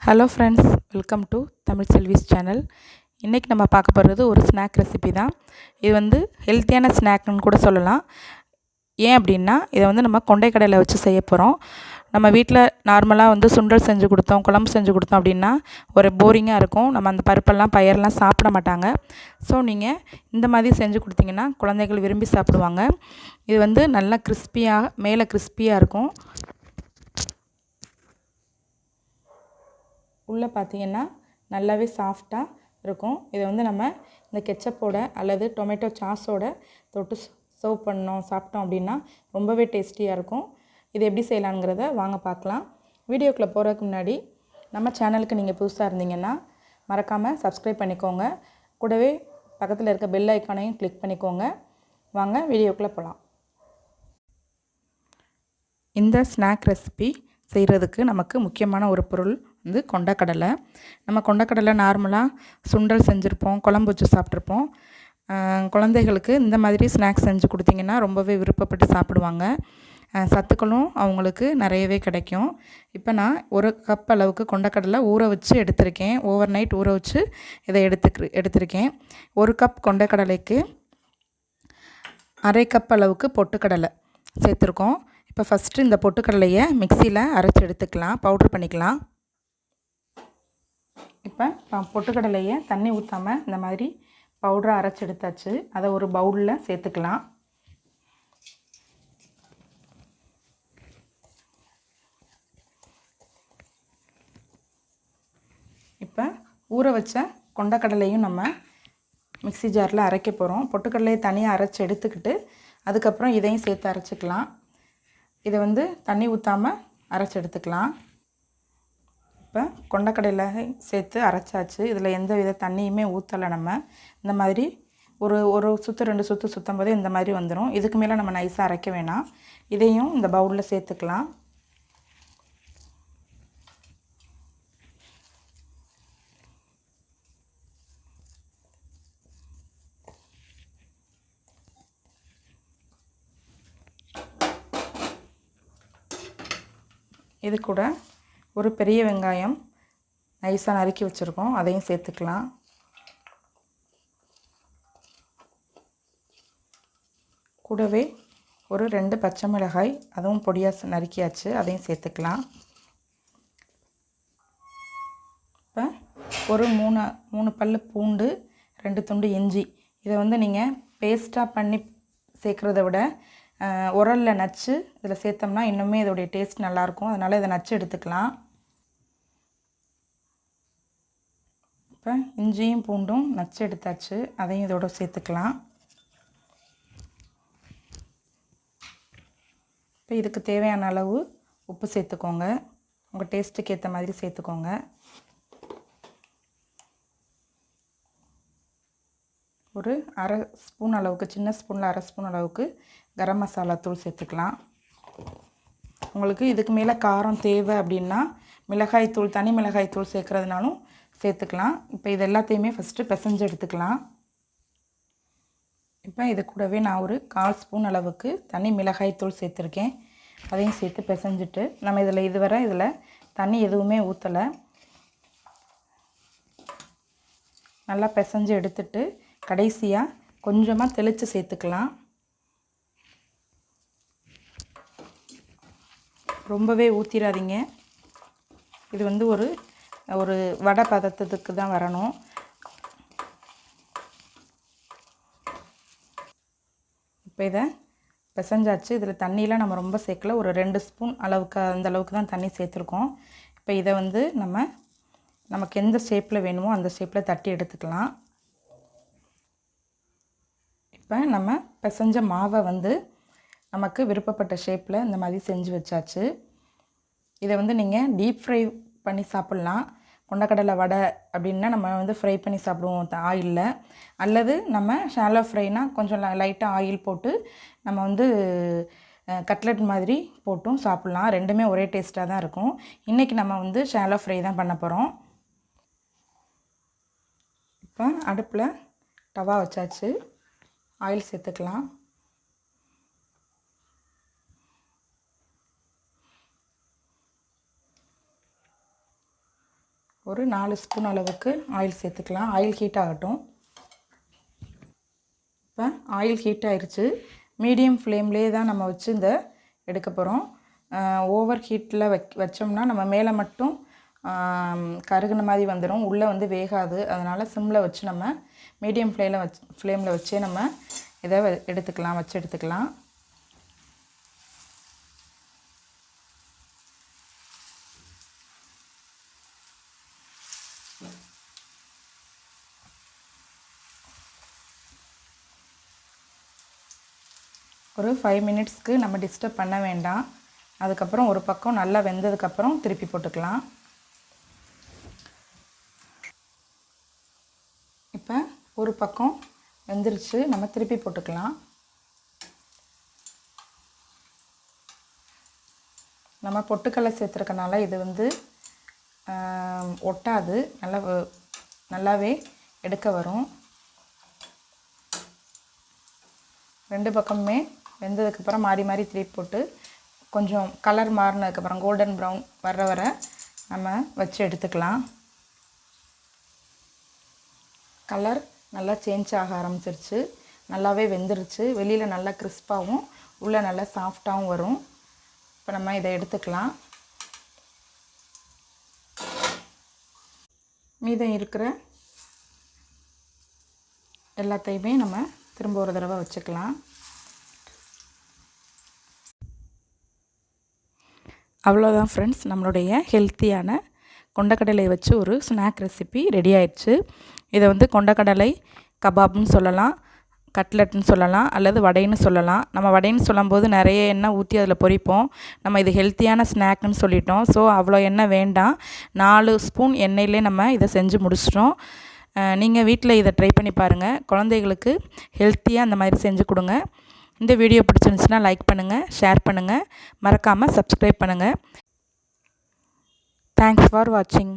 Hello friends, welcome to Tamilselvi's channel. இன்றைக்கி நம்ம பார்க்க போகிறது ஒரு ஸ்நாக் ரெசிபி தான். இது வந்து ஹெல்த்தியான ஸ்நாக்னு கூட சொல்லலாம். ஏன் அப்படின்னா, இதை வந்து நம்ம கொண்டைக்கடலை வச்சு செய்ய போகிறோம். நம்ம வீட்டில் நார்மலாக வந்து சுண்டல் செஞ்சு கொடுத்தோம், குழம்பு செஞ்சு கொடுத்தோம் அப்படின்னா ஒரு போரிங்காக இருக்கும். நம்ம அந்த பருப்பெல்லாம் பயரெல்லாம் சாப்பிட மாட்டாங்க. ஸோ நீங்கள் இந்த மாதிரி செஞ்சு கொடுத்தீங்கன்னா குழந்தைகள் விரும்பி சாப்பிடுவாங்க. இது வந்து நல்லா கிறிஸ்பியாக மேலே கிறிஸ்பியாக இருக்கும். உள்ளே பார்த்தீங்கன்னா நல்லாவே சாஃப்டாக இருக்கும். இதை வந்து நம்ம இந்த கெச்சப்போட அல்லது டொமேட்டோ சாஸோட தொட்டு சர்வ் பண்ணோம் சாப்பிட்டோம் அப்படின்னா ரொம்பவே டேஸ்டியாக இருக்கும். இது எப்படி செய்யலாங்கிறத வாங்க பார்க்கலாம். வீடியோக்குள்ளே போகிறதுக்கு முன்னாடி நம்ம சேனலுக்கு நீங்கள் புதுசாக இருந்தீங்கன்னா மறக்காமல் சப்ஸ்கிரைப் பண்ணிக்கோங்க. கூடவே பக்கத்தில் இருக்க பெல் ஐக்கானையும் கிளிக் பண்ணிக்கோங்க. வாங்க வீடியோக்குள்ளே போகலாம். இந்த ஸ்நாக் ரெசிபி செய்கிறதுக்கு நமக்கு முக்கியமான ஒரு பொருள் வந்து கொண்டைக்கடலை. நம்ம கொண்டைக்கடலை நார்மலாக சுண்டல் செஞ்சுருப்போம், குழம்பு வச்சு சாப்பிட்ருப்போம். குழந்தைகளுக்கு இந்த மாதிரி ஸ்நாக்ஸ் செஞ்சு கொடுத்திங்கன்னா ரொம்பவே விருப்பப்பட்டு சாப்பிடுவாங்க. சத்துக்களும் அவங்களுக்கு நிறையவே கிடைக்கும். இப்போ நான் ஒரு கப் அளவுக்கு கொண்டைக்கடலை ஊற வச்சு எடுத்திருக்கேன். ஓவர் நைட் ஊற வச்சு இதை எடுத்திருக்கேன். ஒரு கப் கொண்டைக்கடலைக்கு அரை கப் அளவுக்கு பொட்டுக்கடலை சேர்த்துருக்கோம். இப்போ ஃபஸ்ட்டு இந்த பொட்டுக்கடலையை மிக்சியில் அரைச்சி எடுத்துக்கலாம், பவுட்ரு பண்ணிக்கலாம். இப்போ பொட்டுக்கடலையை தண்ணி ஊற்றாமல் இந்த மாதிரி பவுடரை அரைச்சி எடுத்தாச்சு. அதை ஒரு பவுலில் சேர்த்துக்கலாம். இப்போ ஊற வச்ச கொண்டைக்கடலையும் நம்ம மிக்சி ஜாரில் அரைக்க போகிறோம். பொட்டுக்கடலையை தனியாக அரைச்சி எடுத்துக்கிட்டு அதுக்கப்புறம் இதையும் சேர்த்து அரைச்சிக்கலாம். இதை வந்து தண்ணி ஊற்றாமல் அரைச்சி எடுத்துக்கலாம். இப்போ கொண்டைக்கடலை சேர்த்து அரைச்சாச்சு. இதில் எந்த வித தண்ணியுமே ஊற்றலை. நம்ம இந்த மாதிரி ஒரு சுற்று 2 சுற்று சுற்றும் போதே இந்த மாதிரி வந்துடும். இதுக்கு மேலே நம்ம நைஸாக அரைக்க வேணாம். இதையும் இந்த பவுலில் சேர்த்துக்கலாம். இது கூட ஒரு பெரிய வெங்காயம் நைஸாக நறுக்கி வச்சுருக்கோம், அதையும் சேர்த்துக்கலாம். கூடவே ஒரு 2 பச்சை மிளகாய், அதுவும் பொடியாக நறுக்கியாச்சு, அதையும் சேர்த்துக்கலாம். இப்போ ஒரு 3 பல்லு பூண்டு, 2 துண்டு இஞ்சி, இதை வந்து நீங்கள் பேஸ்ட்டாக பண்ணி சேர்க்குறத விட உரலில் நச்சு இதில் சேர்த்தோம்னா இன்னுமே இதோடைய டேஸ்ட் நல்லாயிருக்கும். அதனால் இதை நச்சு எடுத்துக்கலாம். இப்போ இஞ்சியும் பூண்டும் நச்சு எடுத்தாச்சு, அதையும் இதோட சேர்த்துக்கலாம். இப்போ இதுக்கு தேவையான அளவு உப்பு சேர்த்துக்கோங்க. உங்கள் டேஸ்ட்டுக்கு ஏற்ற மாதிரி சேர்த்துக்கோங்க. ஒரு அரை ஸ்பூன் அளவுக்கு, சின்ன ஸ்பூனில் அரை ஸ்பூன் அளவுக்கு கரம் மசாலா தூள் சேர்த்துக்கலாம். உங்களுக்கு இதுக்கு மேலே காரம் தேவை அப்படின்னா மிளகாய் தூள், தனி மிளகாய் தூள் சேர்க்குறதுனாலும் சேர்த்துக்கலாம். இப்போ இது எல்லாத்தையுமே ஃபஸ்ட்டு பிசைஞ்சு எடுத்துக்கலாம். இப்போ இது கூடவே நான் ஒரு 1/4 ஸ்பூன் அளவுக்கு தனி மிளகாய் தூள் சேர்த்துருக்கேன். அதையும் சேர்த்து பிசைஞ்சிட்டு நம்ம இதில் தண்ணி எதுவுமே ஊற்றலை. நல்லா பிசைஞ்சு எடுத்துட்டு கடைசியாக கொஞ்சமாக தெளித்து சேர்த்துக்கலாம். ரொம்பவே ஊற்றிடாதீங்க. இது வந்து ஒரு வடை பதத்துக்கு தான் வரணும். இப்போ இதை பிசைஞ்சாச்சு. இதில் தண்ணியெலாம் நம்ம ரொம்ப சேர்க்கல, ஒரு 2 ஸ்பூன் அளவுக்கு, அந்த அளவுக்கு தான் தண்ணி சேர்த்துருக்கோம். இப்போ இதை வந்து நமக்கு எந்த ஷேப்பில் வேணுமோ அந்த ஷேப்பில் தட்டி எடுத்துக்கலாம். இப்போ நம்ம பிசைஞ்ச மாவை வந்து நமக்கு விருப்பப்பட்ட ஷேப்பில் இந்த மாதிரி செஞ்சு வச்சாச்சு. இதை வந்து நீங்கள் டீப் ஃப்ரை பண்ணி சாப்பிட்லாம். கொண்டைக்கடலை வடை அப்படின்னா நம்ம வந்து ஃப்ரை பண்ணி சாப்பிடுவோம் ஆயிலில். அல்லது நம்ம ஷாலோ ஃப்ரைனால் கொஞ்சம் லைட்டாக ஆயில் போட்டு நம்ம வந்து கட்லெட் மாதிரி போட்டும் சாப்பிட்லாம். ரெண்டுமே ஒரே டேஸ்ட்டாக தான் இருக்கும். இன்றைக்கி நம்ம வந்து ஷாலோ ஃப்ரை தான் பண்ண போகிறோம். இப்போ அடுப்பில் தவா வச்சாச்சு, ஆயில் சேர்த்துக்கலாம். ஒரு 4 ஸ்பூன் அளவுக்கு ஆயில் சேர்த்துக்கலாம். ஆயில் ஹீட் ஆகட்டும். இப்போ ஆயில் ஹீட் ஆயிடுச்சு. மீடியம் ஃப்ளேம்லேயே தான் நம்ம வச்சு இந்த எடுக்க போகிறோம். ஓவர் ஹீட்டில் வச்சோம்னா நம்ம மேலே மட்டும் கருகுன மாதிரி வந்துடும், உள்ளே வந்து வேகாது. அதனால் சிம்மில் வச்சு நம்ம மீடியம் ஃப்ளேமில் வச்சே நம்ம இதை வச்சு எடுத்துக்கலாம். ஒரு 5 மினிட்ஸ்க்கு நம்ம டிஸ்டர்ப் பண்ண வேண்டாம். அதுக்கப்புறம் ஒரு பக்கம் நல்லா வெந்ததுக்கப்புறம் திருப்பி போட்டுக்கலாம். இப்போ ஒரு பக்கம் வெந்துருச்சு, நம்ம திருப்பி போட்டுக்கலாம். நம்ம பொட்டுக்கடலை சேர்த்துருக்கனால இது வந்து ஒட்டாது, நல்லாவே எடுக்க வரும். 2 பக்கமுமே வெந்ததுக்கப்புறம் மாறி மாறி திருப்பி போட்டு கொஞ்சம் கலர் மாறினதுக்கப்புறம் கோல்டன் ப்ரௌன் வர நம்ம வச்சு எடுத்துக்கலாம். கலர் நல்லா சேஞ்ச் ஆக ஆரம்பிச்சிருச்சு, நல்லாவே வெந்துருச்சு. வெளியில் நல்லா கிறிஸ்பாகவும் உள்ளே நல்லா சாஃப்டாகவும் வரும். இப்போ நம்ம இதை எடுத்துக்கலாம். மீதம் இருக்கிற எல்லாத்தையுமே நம்ம திரும்ப ஒரு தடவை வச்சுக்கலாம். அவ்வளோதான் ஃப்ரெண்ட்ஸ், நம்மளுடைய ஹெல்த்தியான கொண்டக்கடலை வச்சு ஒரு ஸ்நாக் ரெசிபி ரெடி ஆயிடுச்சு. இதை வந்து கொண்டக்கடலை கபாப்னு சொல்லலாம், கட்லெட்னு சொல்லலாம், அல்லது வடைன்னு சொல்லலாம். நம்ம வடைன்னு சொல்லும்போது நிறைய எண்ணெய் ஊற்றி அதில் பொரிப்போம். நம்ம இது ஹெல்த்தியான ஸ்நாக்னு சொல்லிட்டோம். ஸோ அவ்வளோ எண்ணெய் வேண்டாம். 4 ஸ்பூன் எண்ணெயிலே நம்ம இதை செஞ்சு முடிச்சிட்டோம். நீங்கள் வீட்டில் இதை ட்ரை பண்ணி பாருங்கள். குழந்தைகளுக்கு ஹெல்த்தியாக அந்த மாதிரி செஞ்சு கொடுங்க. இந்த வீடியோ பிடிச்சிருந்துச்சுன்னா லைக் பண்ணுங்கள், ஷேர் பண்ணுங்கள், மறக்காமல் சப்ஸ்கிரைப் பண்ணுங்கள். தேங்க்ஸ் ஃபார் வாட்சிங்.